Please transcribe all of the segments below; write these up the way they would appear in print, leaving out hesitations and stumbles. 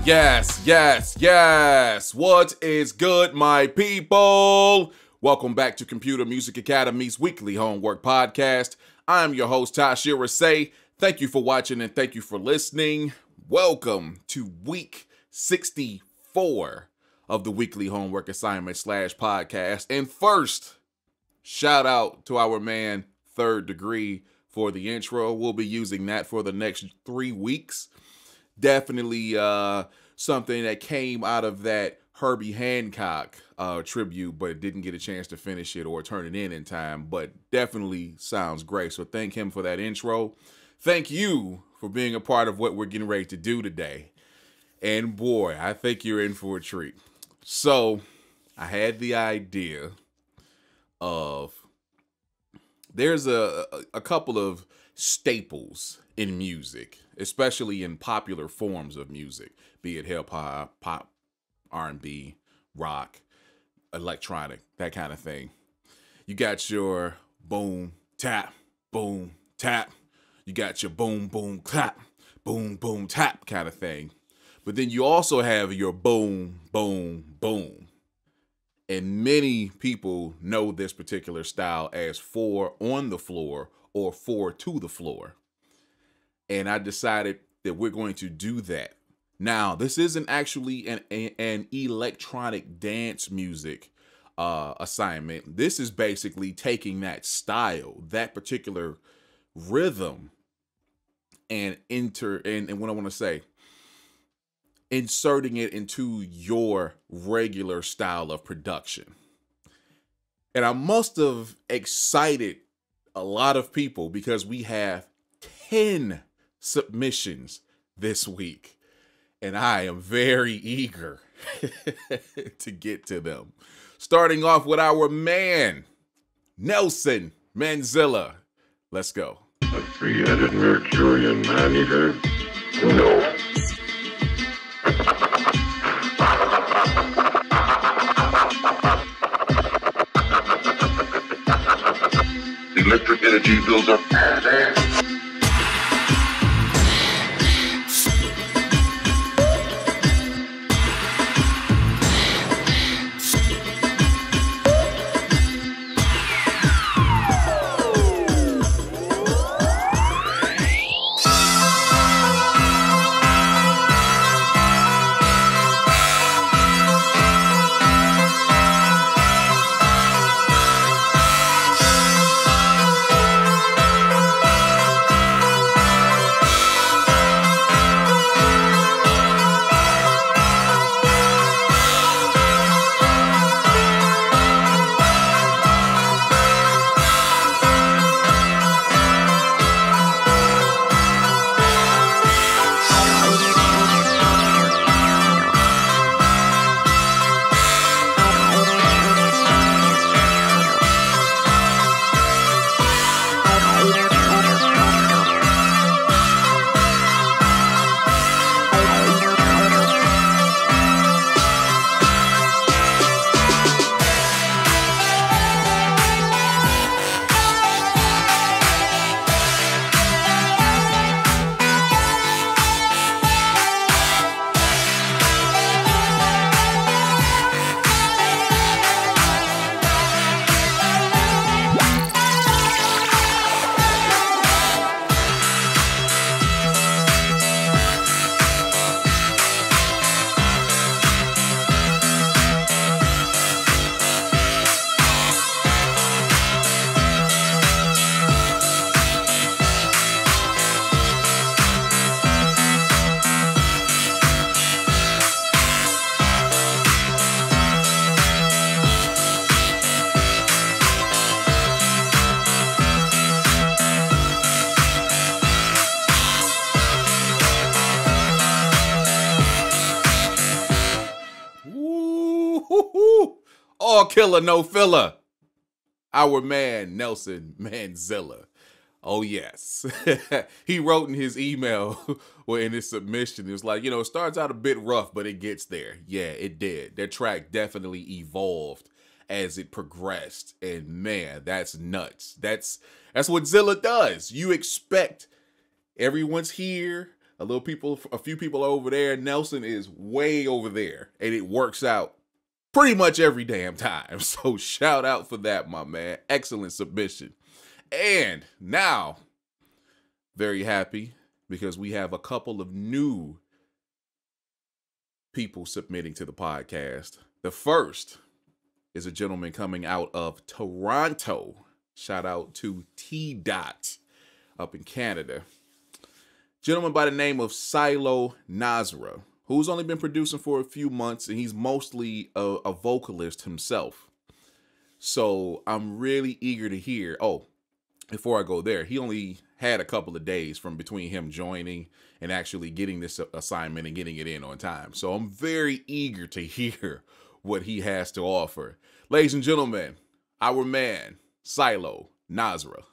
Yes. What is good, my people? Welcome back to Computer Music Academy's weekly homework podcast. I'm your host, TaurusBeats. Thank you for watching and thank you for listening. Welcome to week 64 of the weekly homework assignment / podcast. And first, shout out to our man, Third Degree, for the intro. We'll be using that for the next 3 weeks. Definitely something that came out of that Herbie Hancock tribute, but didn't get a chance to finish it or turn it in time, but definitely sounds great. So thank him for that intro. Thank you for being a part of what we're getting ready to do today. And boy, I think you're in for a treat. So I had the idea of, there's a couple of staples in music, especially in popular forms of music, be it hip hop, pop, R&B, rock, electronic, that kind of thing. You got your boom, tap, boom, tap. You got your boom, boom, clap, boom, boom, tap kind of thing. But then you also have your boom, boom, boom. And many people know this particular style as 4 on the floor or 4 to the floor. And I decided that we're going to do that. Now, this isn't actually an electronic dance music assignment. This is basically taking that style, that particular rhythm, and what I want to say, inserting it into your regular style of production. And I must have excited a lot of people because we have 10 submissions this week. And I am very eager to get to them. Starting off with our man, Nelson Manzilla. Let's go. A 3-headed Mercurian man-eater? No. Electric energy builds up. All killer, no filler. Our man, Nelson Manzilla. Oh, yes. He wrote in his email, or in his submission, it was like, it starts out a bit rough, but it gets there. Yeah, it did. That track definitely evolved as it progressed. And man, that's nuts. That's what Zilla does. You expect everyone's here. A few people over there. Nelson is way over there, and it works out pretty much every damn time. So shout out for that, my man. Excellent submission. And now, very happy because we have a couple of new people submitting to the podcast. The first is a gentleman coming out of Toronto. Shout out to T. Dot up in Canada. Gentleman by the name of Sylo Nozra, who's only been producing for a few months, and he's mostly a vocalist himself. So I'm really eager to hear. Oh, before I go there, he only had a couple of days from between him joining and actually getting this assignment and getting it in on time. So I'm very eager to hear what he has to offer. Ladies and gentlemen, our man, Sylo Nozra.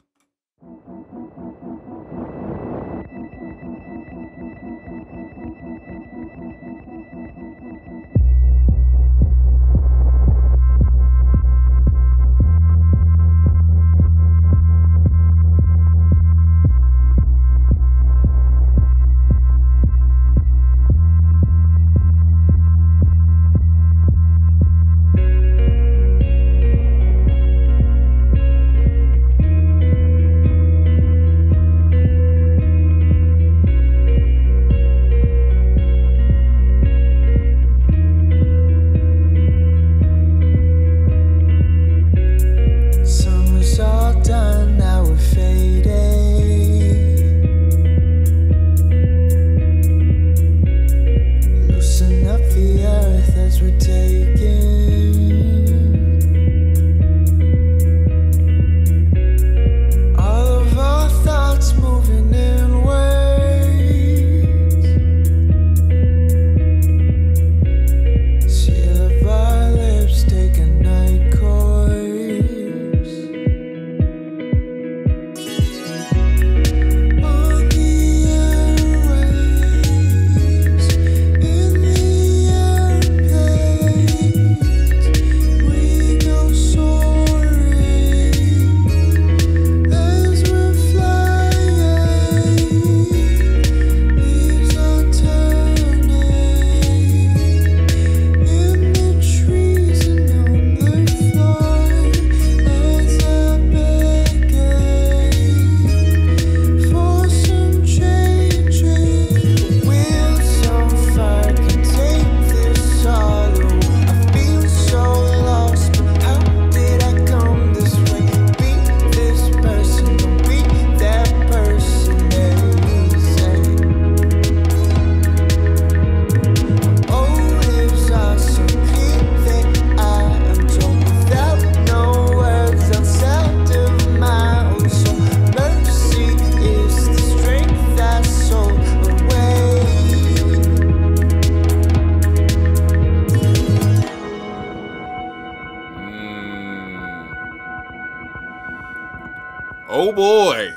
Oh boy.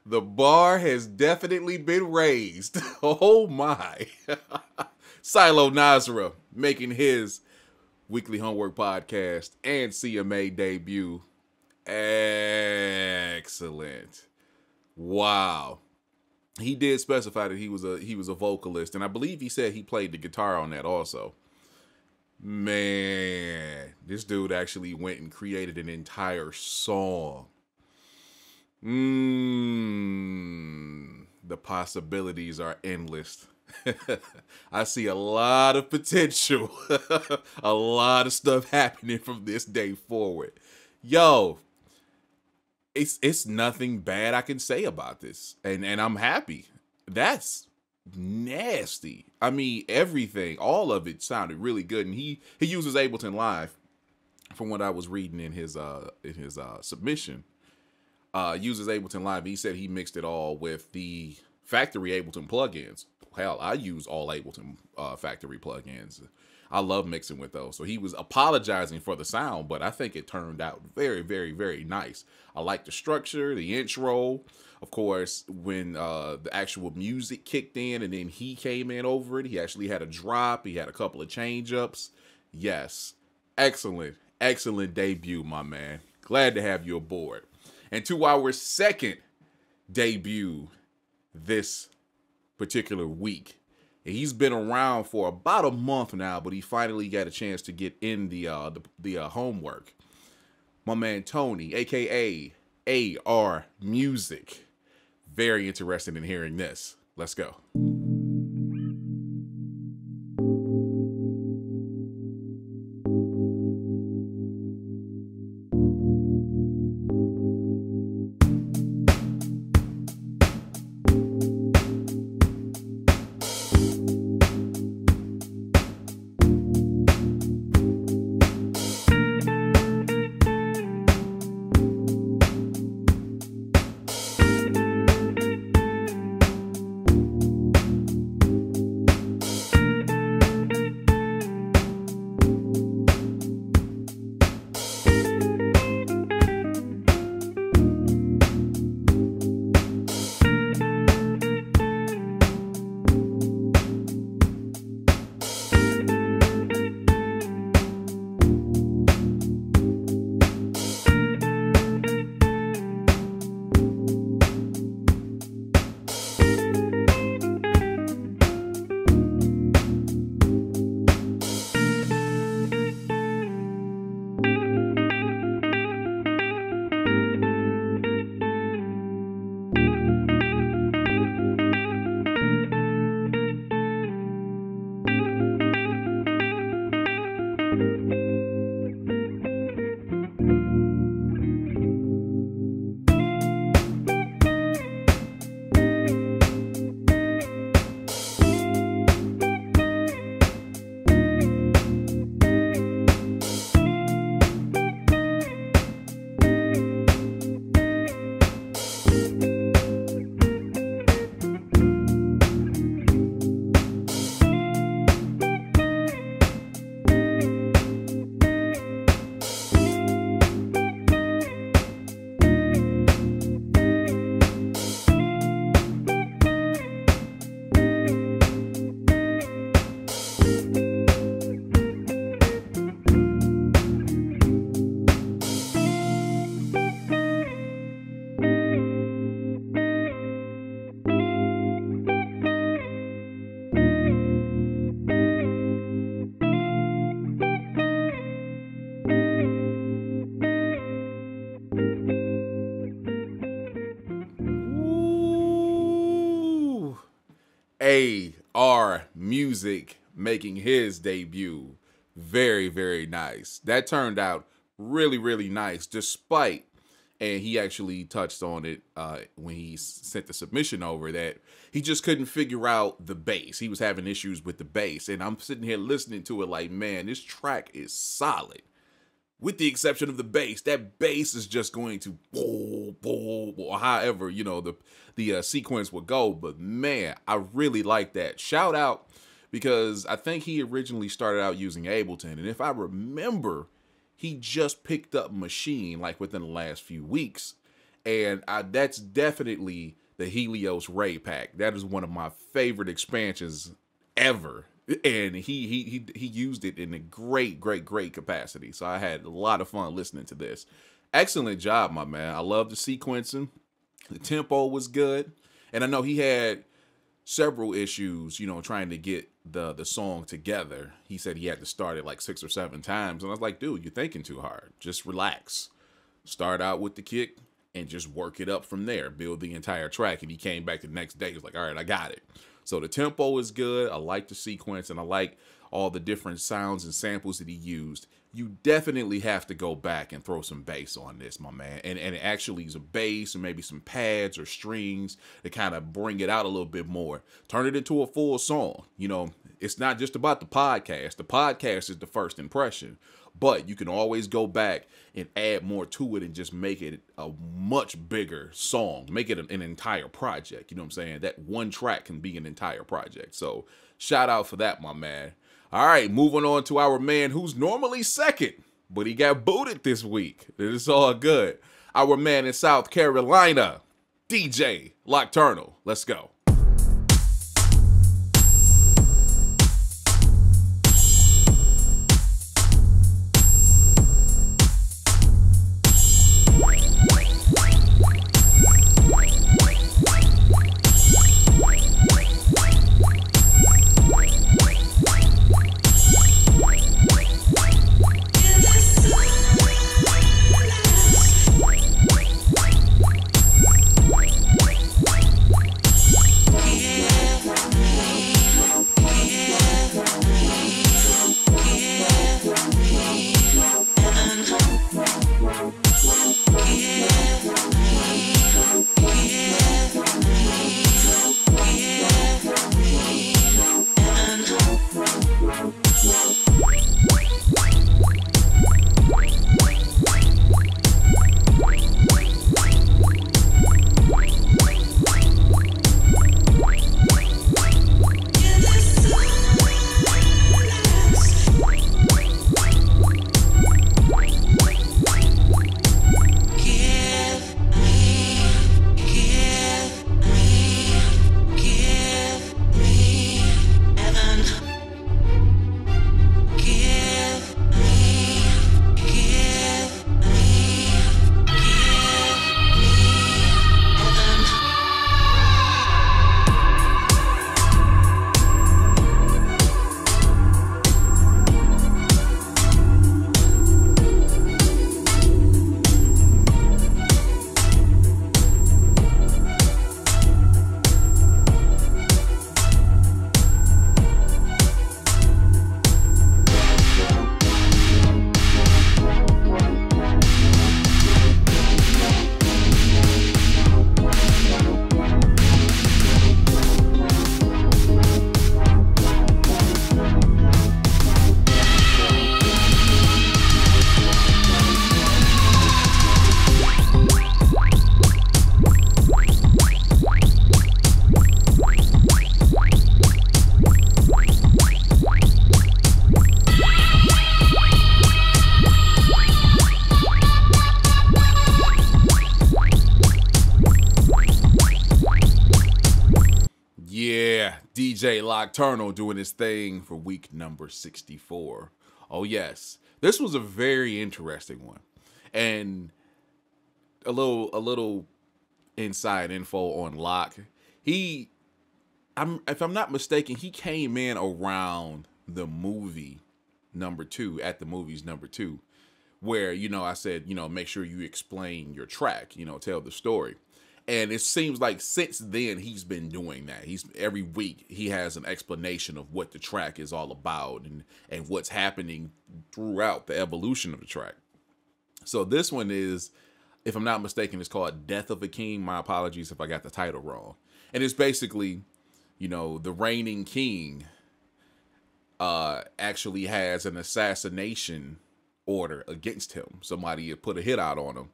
The bar has definitely been raised. Oh my. Sylo Nozra making his weekly homework podcast and CMA debut. Excellent. Wow. He did specify that he was a vocalist, and I believe he said he played the guitar on that also. Man, this dude actually went and created an entire song. The possibilities are endless. I see a lot of potential. A lot of stuff happening from this day forward. Yo, it's nothing bad I can say about this. And I'm happy. That's nasty. I mean, everything, all of it sounded really good. And he uses Ableton Live from what I was reading in his submission. Uses Ableton Live. He said he mixed it all with the factory Ableton plugins. Hell, I use all Ableton factory plugins. I love mixing with those. So he was apologizing for the sound, but I think it turned out very, very, very nice. I like the structure, the intro. Of course, when the actual music kicked in and then he came in over it, he actually had a drop. He had a couple of change-ups. Yes. Excellent, excellent debut, my man. Glad to have you aboard. And to our second debut this particular week. And he's been around for about a month now, but he finally got a chance to get in the homework. My man Tony, aka AR Music. Very interested in hearing this. Let's go. AR Music making his debut. Very, very nice. That turned out really, really nice, despite, and he actually touched on it when he sent the submission over, that he just couldn't figure out the bass. He was having issues with the bass, and I'm sitting here listening to it like, man, this track is solid. With the exception of the bass, that bass is just going to or however, you know, the sequence would go. But man, I really like that. Shout out, because I think he originally started out using Ableton, and if I remember, he just picked up Machine like within the last few weeks, and that's definitely the Helios Ray Pack. That is one of my favorite expansions ever. And he used it in a great capacity. So I had a lot of fun listening to this. Excellent job, my man. I love the sequencing. The tempo was good. And I know he had several issues, you know, trying to get the song together. He said he had to start it like 6 or 7 times. And I was like, dude, you're thinking too hard. Just relax. Start out with the kick and just work it up from there. Build the entire track. And he came back the next day. He was like, all right, I got it. So the tempo is good. I like the sequence, and I like all the different sounds and samples that he used. You definitely have to go back and throw some bass on this, my man. And it actually is a bass and maybe some pads or strings to kind of bring it out a little bit more. Turn it into a full song. You know, it's not just about the podcast. The podcast is the first impression. But you can always go back and add more to it and just make it a much bigger song. Make it an entire project. You know what I'm saying? That one track can be an entire project. So shout out for that, my man. All right, moving on to our man who's normally second, but he got booted this week. It's all good. Our man in South Carolina, DJ Lockturnal. Let's go. DJ Lockturnal doing his thing for week number 64. Oh yes, this was a very interesting one, and a little inside info on Lock. If I'm not mistaken, he came in around the movie number 2, at the movies number 2, where, you know, I said, you know, make sure you explain your track, you know, tell the story. And it seems like since then he's been doing that. Every week he has an explanation of what the track is all about and what's happening throughout the evolution of the track. So this one is, if I'm not mistaken, it's called Death of a King. My apologies if I got the title wrong. And it's basically, you know, the reigning king actually has an assassination order against him. Somebody had put a hit out on him.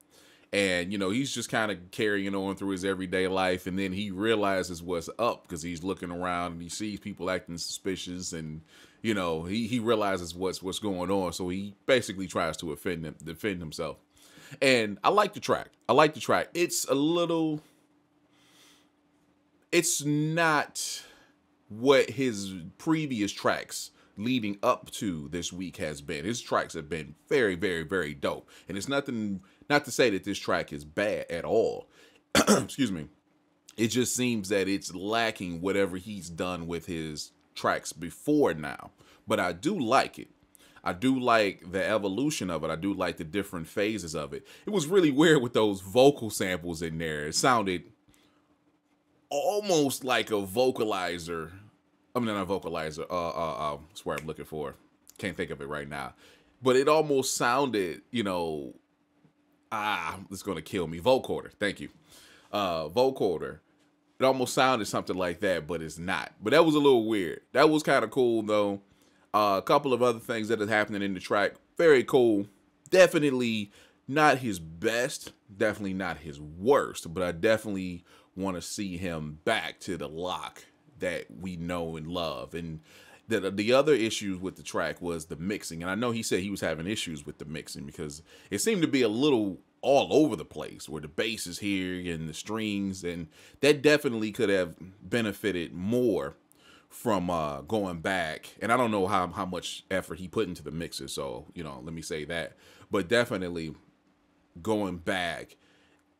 And, you know, he's just kind of carrying on through his everyday life. And then he realizes what's up because he's looking around and he sees people acting suspicious. And, you know, he realizes what's going on. So he basically tries to defend himself. And I like the track. It's not what his previous tracks leading up to this week has been. His tracks have been very, very, very dope. And it's nothing, not to say that this track is bad at all. Excuse me. It just seems that it's lacking whatever he's done with his tracks before now. But I do like it. I do like the evolution of it. I do like the different phases of it. It was really weird with those vocal samples in there. It sounded almost like a vocalizer. I mean, not a vocalizer. That's what I'm looking for. Can't think of it right now. But it almost sounded, you know, it's going to kill me. Vocoder. Thank you. Vocoder. It almost sounded something like that, but it's not. But that was a little weird. That was kind of cool, though. A couple of other things that are happening in the track. Very cool. Definitely not his best. Definitely not his worst. But I definitely want to see him back to the Lock that we know and love. And the other issues with the track was the mixing. And I know he said he was having issues with the mixing because it seemed to be a little all over the place, where the bass is here and the strings. And that definitely could have benefited more from going back. And I don't know how much effort he put into the mixes, so, you know, let me say that. But definitely going back,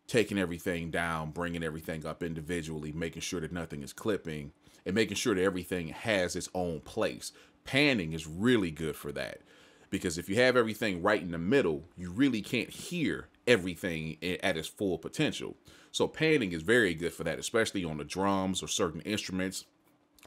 taking everything down, bringing everything up individually, making sure that nothing is clipping, and making sure that everything has its own place. Panning is really good for that, because if you have everything right in the middle, you really can't hear everything at its full potential. So panning is very good for that, especially on the drums or certain instruments.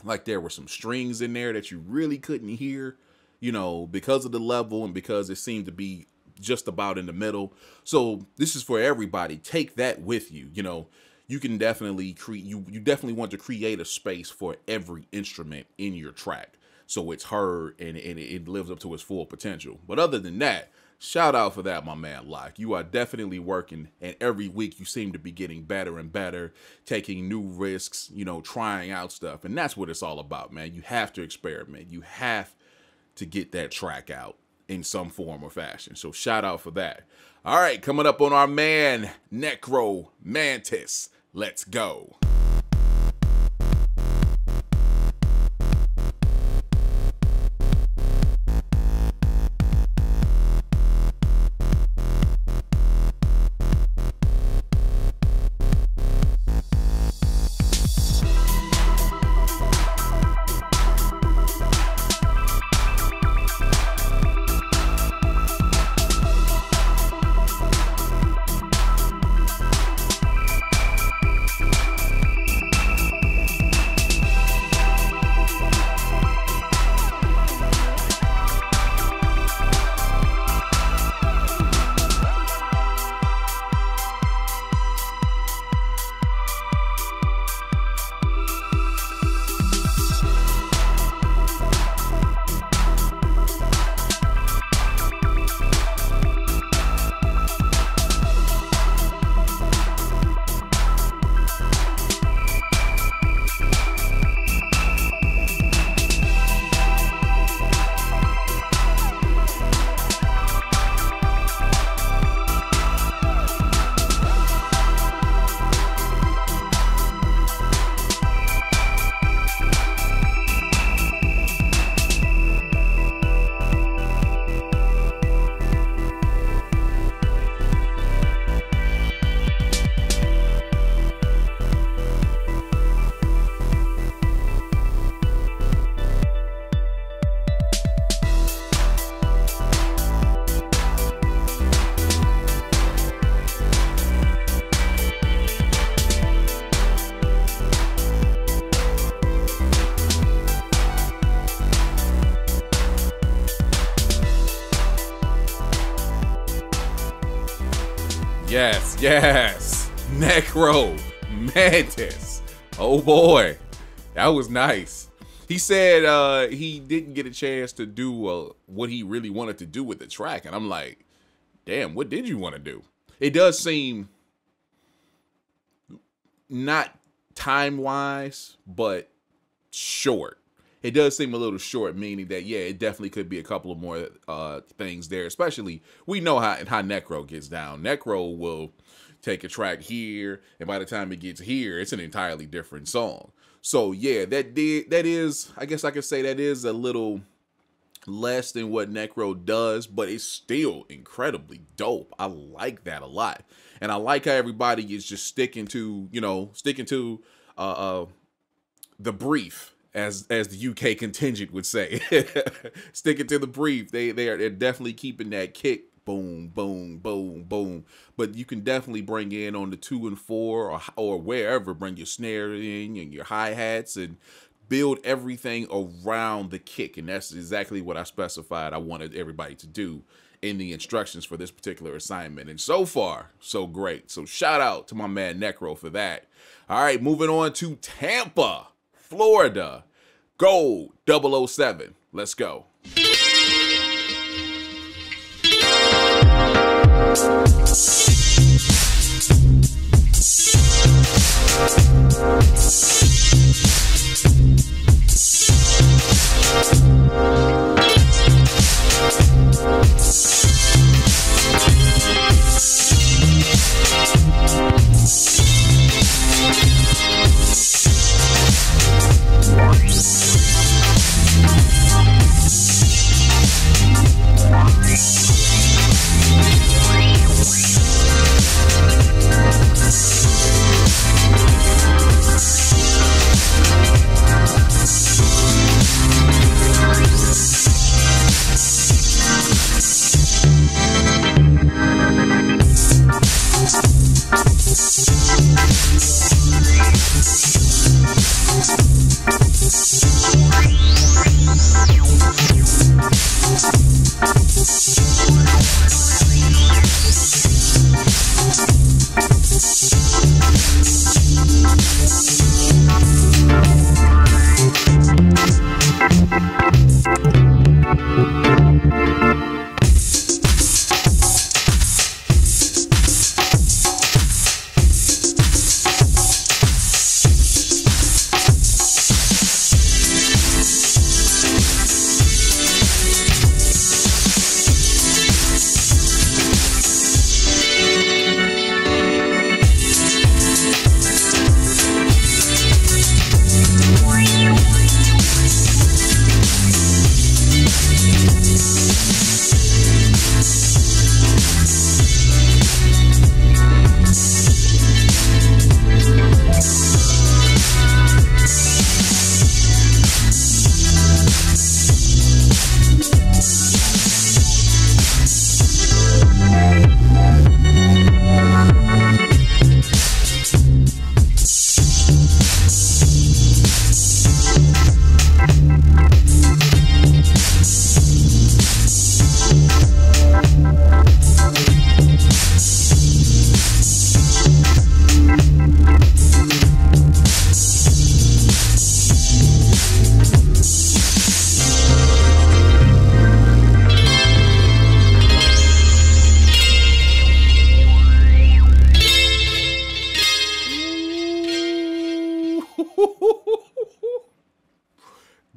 Like there were some strings in there that you really couldn't hear, you know, because of the level and because it seemed to be just about in the middle. So this is for everybody. Take that with you. You know, you can definitely you definitely want to create a space for every instrument in your track, so it's heard and it lives up to its full potential. But other than that, shout out for that, my man Lock. You are definitely working, and every week you seem to be getting better and better, taking new risks, you know, trying out stuff. And that's what it's all about, man. You have to experiment. You have to get that track out in some form or fashion. So shout out for that. All right, coming up on our man, Necromantis. Let's go. Yes. Necromantis. Oh boy, that was nice. He said he didn't get a chance to do what he really wanted to do with the track. And I'm like, damn, what did you want to do? It does seem not time-wise, but short. It does seem a little short, meaning that, yeah, it definitely could be a couple of more things there. Especially, we know how Necro gets down. Necro will take a track here, and by the time it gets here, it's an entirely different song. So, yeah, that is, I guess I could say that is a little less than what Necro does, but it's still incredibly dope. I like that a lot. And I like how everybody is just sticking to the brief, as the UK contingent would say. Sticking to the brief. They're definitely keeping that kick. Boom, boom, boom, boom. But you can definitely bring in on the 2 and 4 or wherever, bring your snare in and your hi-hats and build everything around the kick. And that's exactly what I specified I wanted everybody to do in the instructions for this particular assignment. And so far, so great. So shout out to my man Necro for that. All right, moving on to Tampa, Florida. Gold 007. Let's go.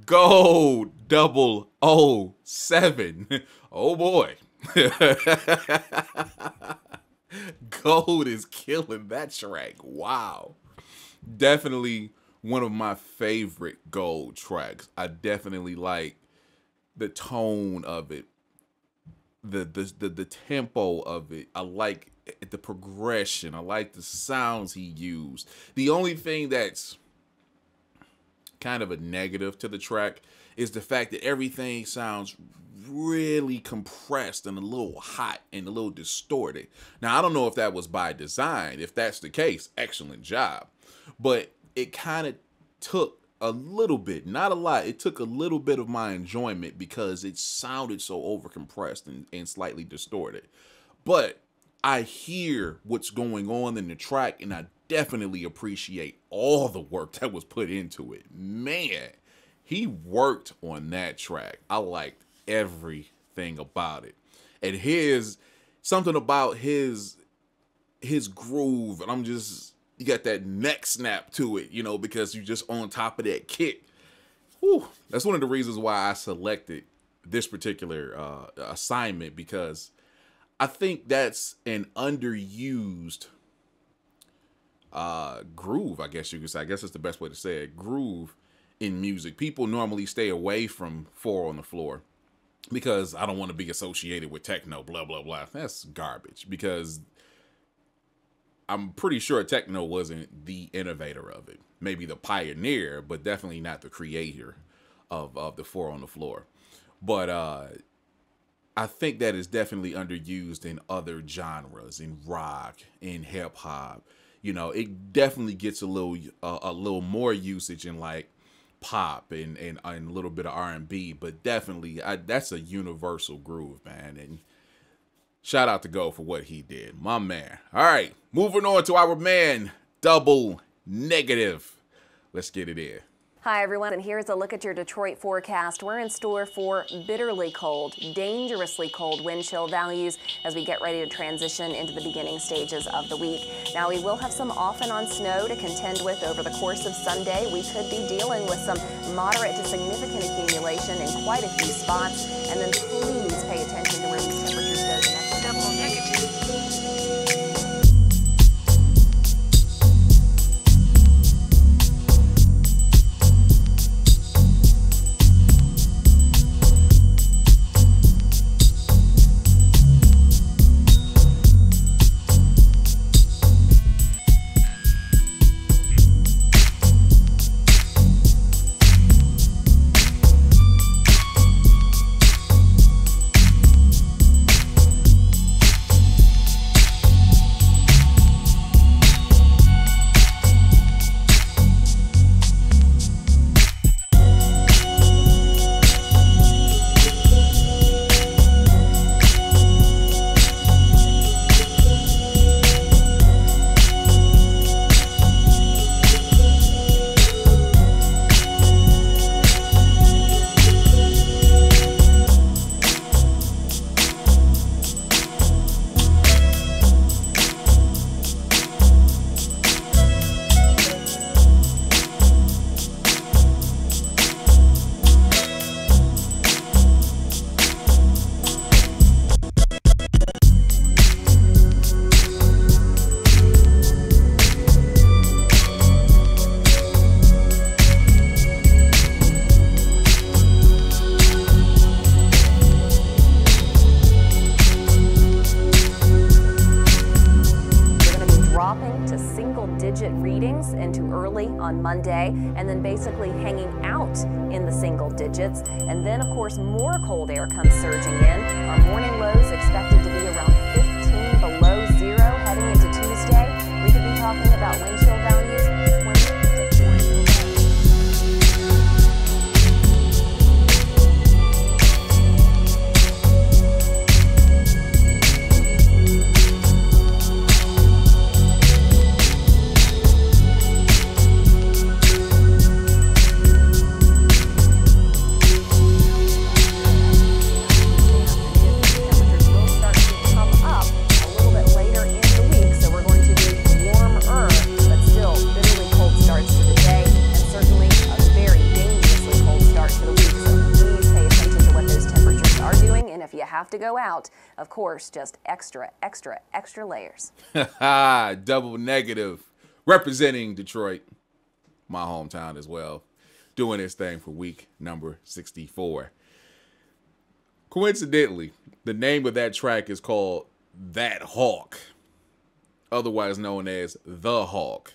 Gold 007. Oh boy. Gold is killing that track. Wow. Definitely one of my favorite Gold tracks. I definitely like the tone of it, the tempo of it. I like the progression. I like the sounds he used. The only thing that's kind of a negative to the track is the fact that everything sounds really compressed and a little hot and a little distorted. Now, I don't know if that was by design. If that's the case, excellent job. But it kind of took a little bit, not a lot, it took a little bit of my enjoyment because it sounded so overcompressed and slightly distorted. But I hear what's going on in the track, and I definitely appreciate all the work that was put into it. Man, he worked on that track. I liked everything about it. And something about his groove, and you got that neck snap to it, because you're just on top of that kick. Whew. That's one of the reasons why I selected this particular assignment, because I think that's an underused groove, I guess you could say. I guess that's the best way to say it. Groove in music. People normally stay away from 4 on the floor because I don't want to be associated with techno, blah, blah, blah. That's garbage, because I'm pretty sure techno wasn't the innovator of it. Maybe the pioneer, but definitely not the creator of the 4 on the floor. But I think that is definitely underused in other genres, in rock, in hip hop. It definitely gets a little more usage in like pop and a little bit of R&B, but definitely that's a universal groove, man. And shout out to Go for what he did, my man. All right, moving on to our man, Double Negative. Let's get it in. Hi everyone, and here's a look at your Detroit forecast. We're in store for bitterly cold, dangerously cold wind chill values as we get ready to transition into the beginning stages of the week. Now we will have some off and on snow to contend with over the course of Sunday. We could be dealing with some moderate to significant accumulation in quite a few spots. And then please pay attention to where these temperatures go the next Double Negative. On Monday, and then basically hanging out in the single digits. And then, of course, more cold air comes surging in. Our morning lows expected to be around 15 below zero heading into Tuesday. We could be talking about wind chill values 20 to 40 below. Have to go out, of course, just extra layers. Double Negative, representing Detroit, my hometown as well, doing his thing for week number 64. Coincidentally, the name of that track is called That Hawk, otherwise known as The Hawk.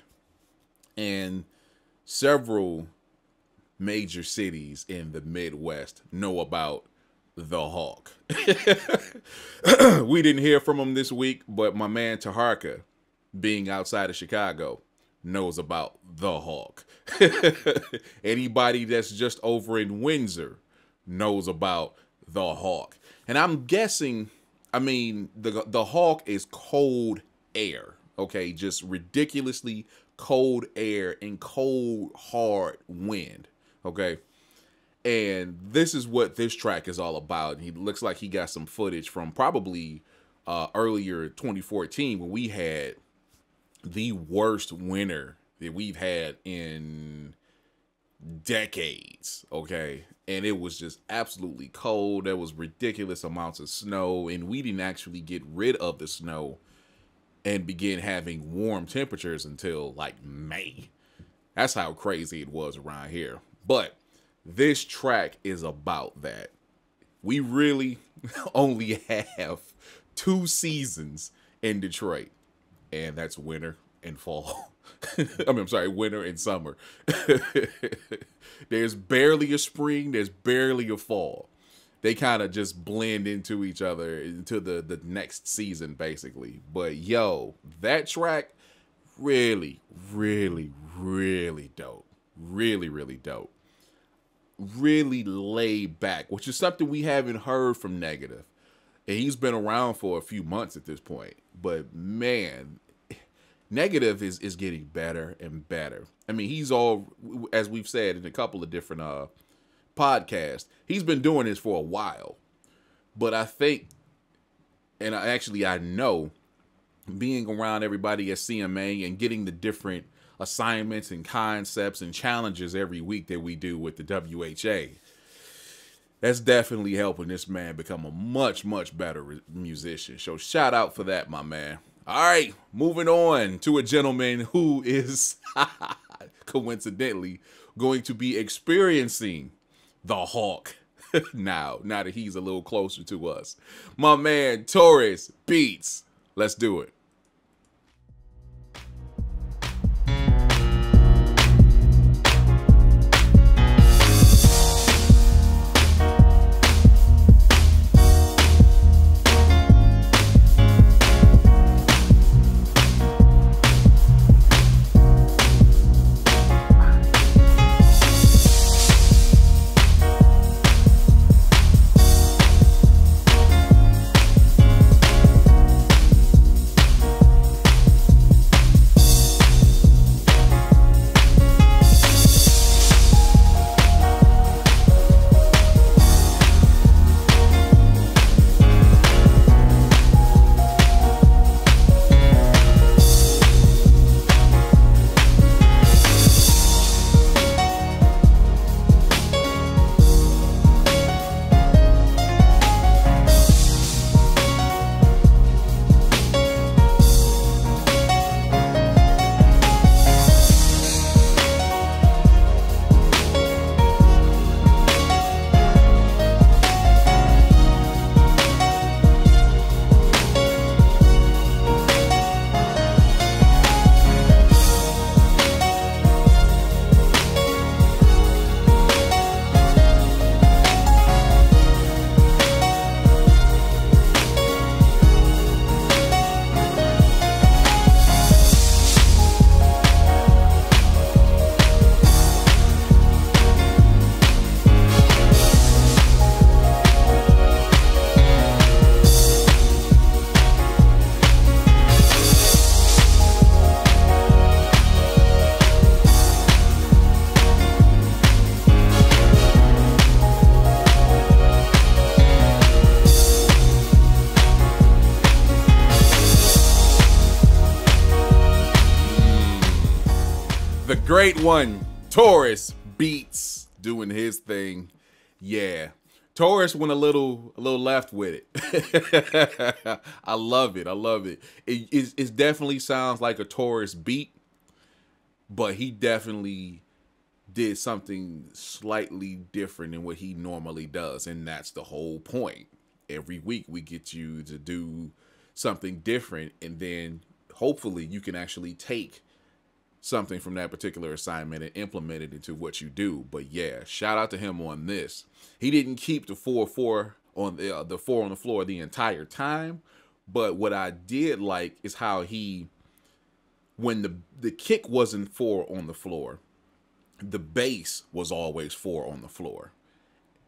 And several major cities in the Midwest know about The Hawk. We didn't hear from him this week, but my man Taharka, being outside of Chicago, knows about The Hawk. Anybody that's just over in Windsor knows about The Hawk. And I'm guessing I mean, the Hawk is cold air, okay? Just ridiculously cold air and cold, hard wind, okay? And this is what this track is all about. He looks like he got some footage from probably earlier 2014 when we had the worst winter that we've had in decades, okay? And it was just absolutely cold. There was ridiculous amounts of snow, and we didn't actually get rid of the snow and begin having warm temperatures until like May. That's how crazy it was around here. But this track is about that. We really only have 2 seasons in Detroit, and that's winter and fall. I mean, I'm sorry, winter and summer. There's barely a spring, there's barely a fall. They kind of just blend into each other into the next season, basically. But yo, that track, really, really, really dope. Really, really dope. Really laid back, which is something we haven't heard from Negative. And he's been around for a few months at this point. But man, Negative is getting better and better. I mean, he's all, as we've said in a couple of different podcasts, he's been doing this for a while. But I think, and I know, being around everybody at CMA and getting the different assignments and concepts and challenges every week that we do with the WHA, that's definitely helping this man become a much, much better musician. So shout out for that, my man. All right, moving on to a gentleman who is coincidentally going to be experiencing the Hawk now that he's a little closer to us. My man, TaurusBeats. Let's do it. The great one, TaurusBeats, doing his thing. Yeah, Taurus went a little left with it. I love it. I love it. It definitely sounds like a Taurus beat, but he definitely did something slightly different than what he normally does, and that's the whole point. Every week we get you to do something different, and then hopefully you can actually take something from that particular assignment and implement it into what you do. But yeah, shout out to him on this. He didn't keep the 4/4 on the 4 on the floor the entire time, but what I did like is how he, when the kick wasn't 4 on the floor, the bass was always 4 on the floor.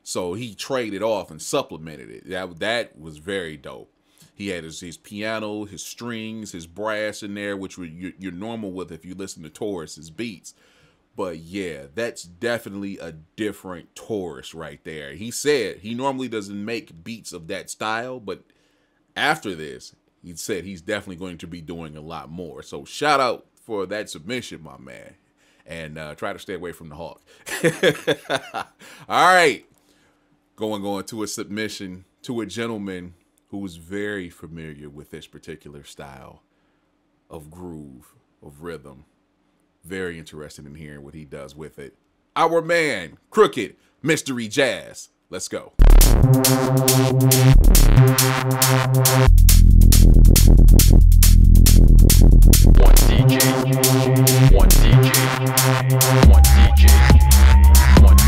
So he traded off and supplemented it. That was very dope. He had his piano, his strings, his brass in there, which you're normal with if you listen to Taurus's beats. But yeah, that's definitely a different Taurus right there. He said he normally doesn't make beats of that style, but after this, he said he's definitely going to be doing a lot more. So shout out for that submission, my man. And try to stay away from the hawk. All right. Going to a submission to a gentleman who was very familiar with this particular style of groove, of rhythm. Very interested in hearing what he does with it. Our man, Crooked Mystery Jazz. Let's go. One DJ, one DJ, one DJ, one DJ.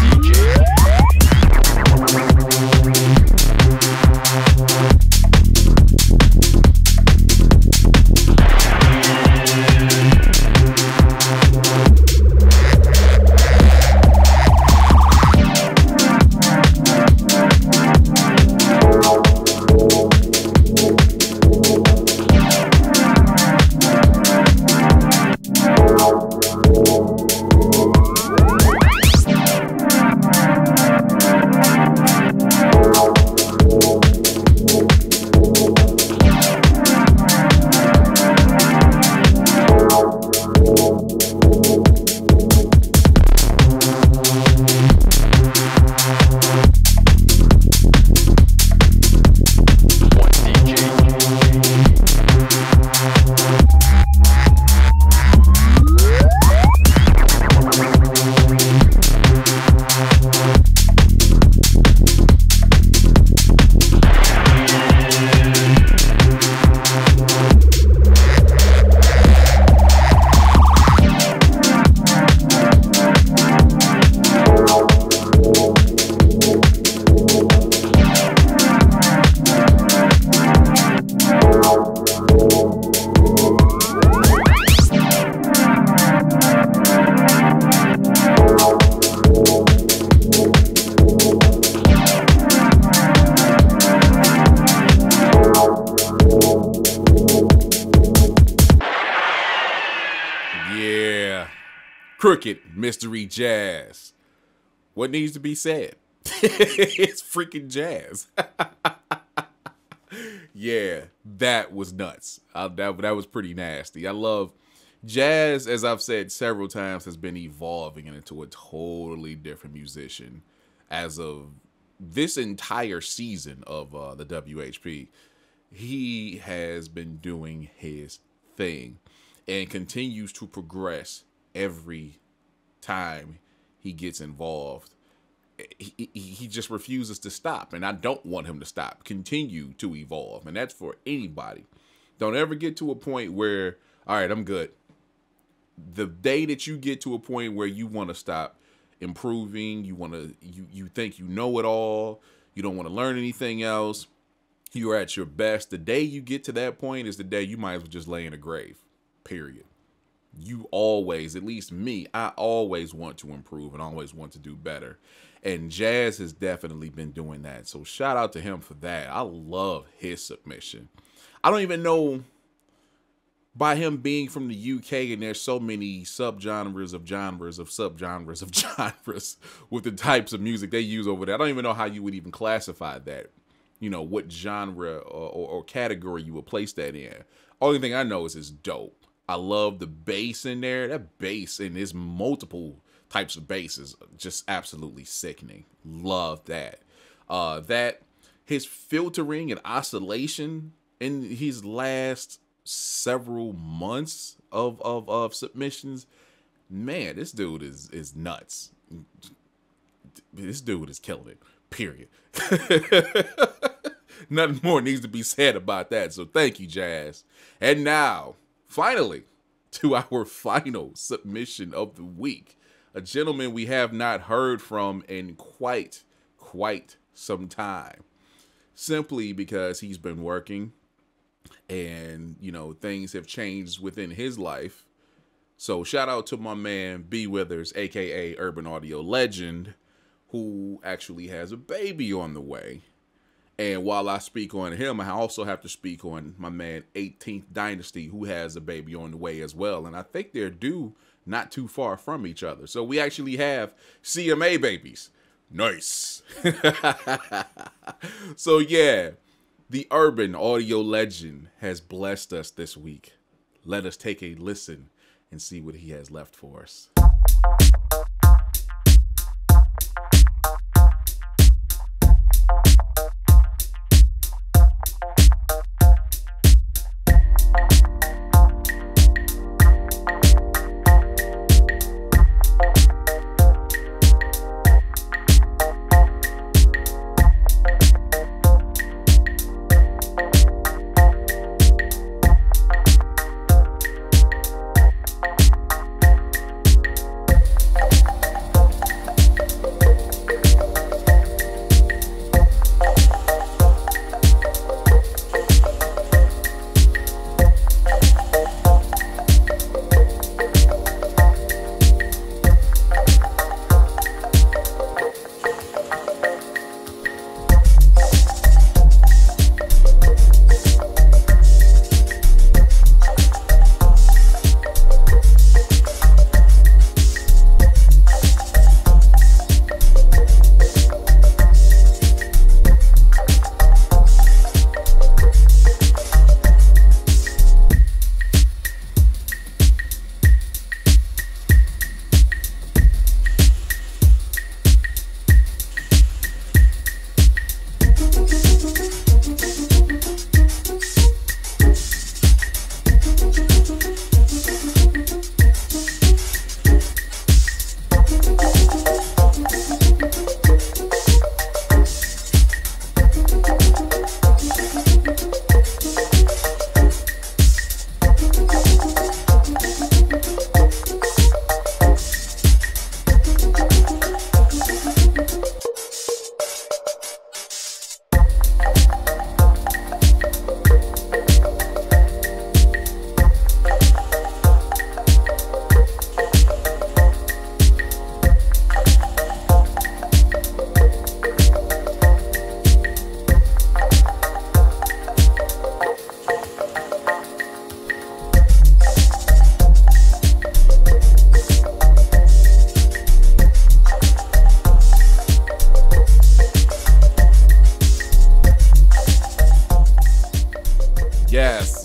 Crooked Mystery Jazz. What needs to be said? It's freaking jazz. Yeah, that was nuts. That was pretty nasty. I love jazz, as I've said several times, has been evolving into a totally different musician as of this entire season of the WHP. He has been doing his thing and continues to progress every time he gets involved. He just refuses to stop, and I don't want him to stop. Continue to evolve, and that's for anybody. Don't ever get to a point where, all right, I'm good. The day that you get to a point where you want to stop improving, you think you know it all, you don't want to learn anything else, you're at your best. The day you get to that point is the day you might as well just lay in a grave, period. You always, at least me, I always want to improve and always want to do better. And Jazz has definitely been doing that. So shout out to him for that. I love his submission. I don't even know, by him being from the UK and there's so many subgenres of genres of subgenres of genres with the types of music they use over there. I don't even know how you would even classify that. You know, what genre or category you would place that in. Only thing I know is it's dope. I love the bass in there. That bass, and there's multiple types of bass, is just absolutely sickening. Love that. His filtering and oscillation in his last several months of submissions, man, this dude is nuts. This dude is killing it. Period. Nothing more needs to be said about that. So thank you, Jazz. And now, finally, to our final submission of the week. A gentleman we have not heard from in quite some time. Simply because he's been working and, you know, things have changed within his life. So shout out to my man, B Withers, aka Urban Audio Legend, who actually has a baby on the way. And while I speak on him, I also have to speak on my man 18th Dynasty, who has a baby on the way as well. And I think they're due not too far from each other. So we actually have CMA babies. Nice. So yeah, the urban audio legend has blessed us this week. Let us take a listen and see what he has left for us.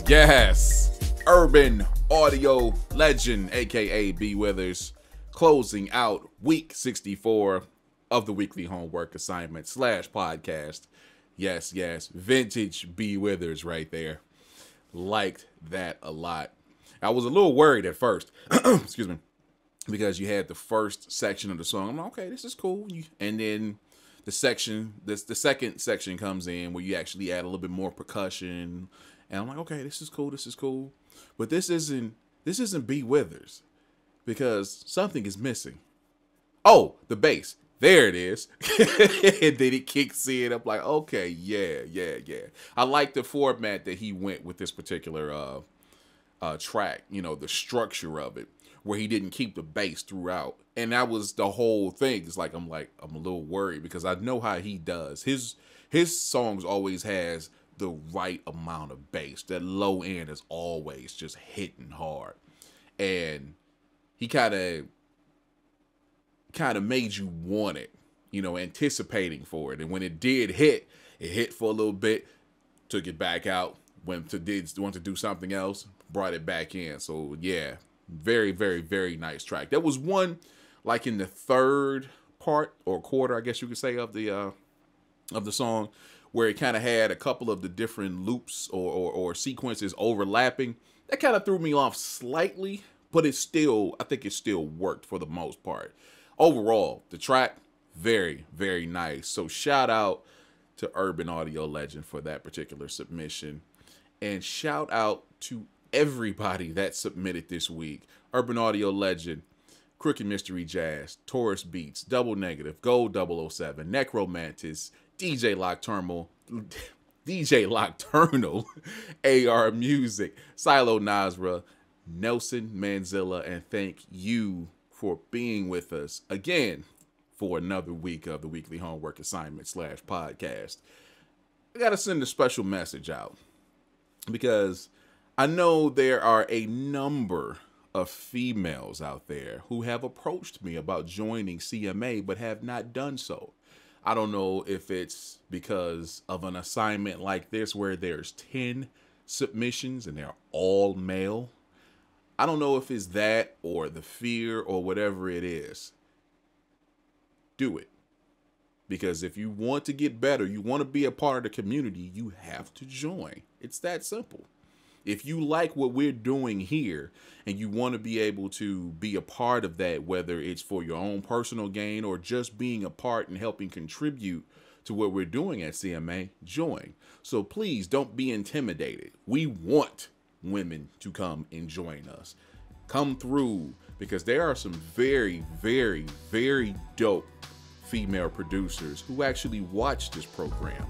Yes, urban audio legend, aka B Withers, closing out week 64 of the weekly homework assignment / podcast. Yes, vintage B Withers right there. Liked that a lot. I was a little worried at first, excuse me, because you had the first section of the song. I'm like, okay, this is cool. And then the second section comes in where you actually add a little bit more percussion. And I'm like, okay, this is cool. But this isn't B Withers, because something is missing. Oh, the bass. There it is. And then it kicks in. I'm like, okay, yeah. I like the format that he went with this particular track, the structure of it, where he didn't keep the bass throughout. And that was the whole thing. It's like I'm a little worried, because I know how he does. His songs always has the right amount of bass. That low end is always just hitting hard. And he kind of made you want it, anticipating for it. And when it did hit, it hit for a little bit, took it back out, want to do something else, brought it back in. So yeah, very, very, very nice track. There was one like in the third part or quarter, I guess you could say, of the song, where it kind of had a couple of the different loops or sequences overlapping. That kind of threw me off slightly, but I think it still worked for the most part. Overall, the track, very, very nice. So shout out to Urban Audio Legend for that particular submission. And shout out to everybody that submitted this week. Urban Audio Legend, Crooked Mystery Jazz, TaurusBeats, Double Negative, Gold 007, Necromantis, DJ Lockturnal, AR Music, Sylo Nozra, Nelson Manzilla, and thank you for being with us again for another week of the weekly homework assignment / podcast. I got to send a special message out because I know there are a number of females out there who have approached me about joining CMA but have not done so. I don't know if it's because of an assignment like this where there's 10 submissions and they're all male. I don't know if it's that or the fear or whatever it is. Do it. Because if you want to get better, you want to be a part of the community, you have to join. It's that simple. If you like what we're doing here and you want to be able to be a part of that, whether it's for your own personal gain or just being a part and helping contribute to what we're doing at CMA, join. So please don't be intimidated. We want women to come and join us. Come through, because there are some very, very, very dope female producers who actually watch this program.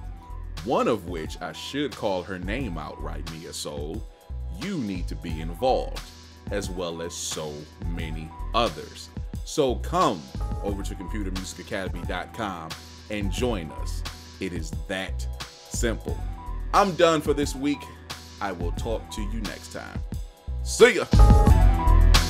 One of which I should call her name out right, Mia Soul. You need to be involved, as well as so many others. So come over to computermusicacademy.com and join us. It is that simple. I'm done for this week. I will talk to you next time. See ya.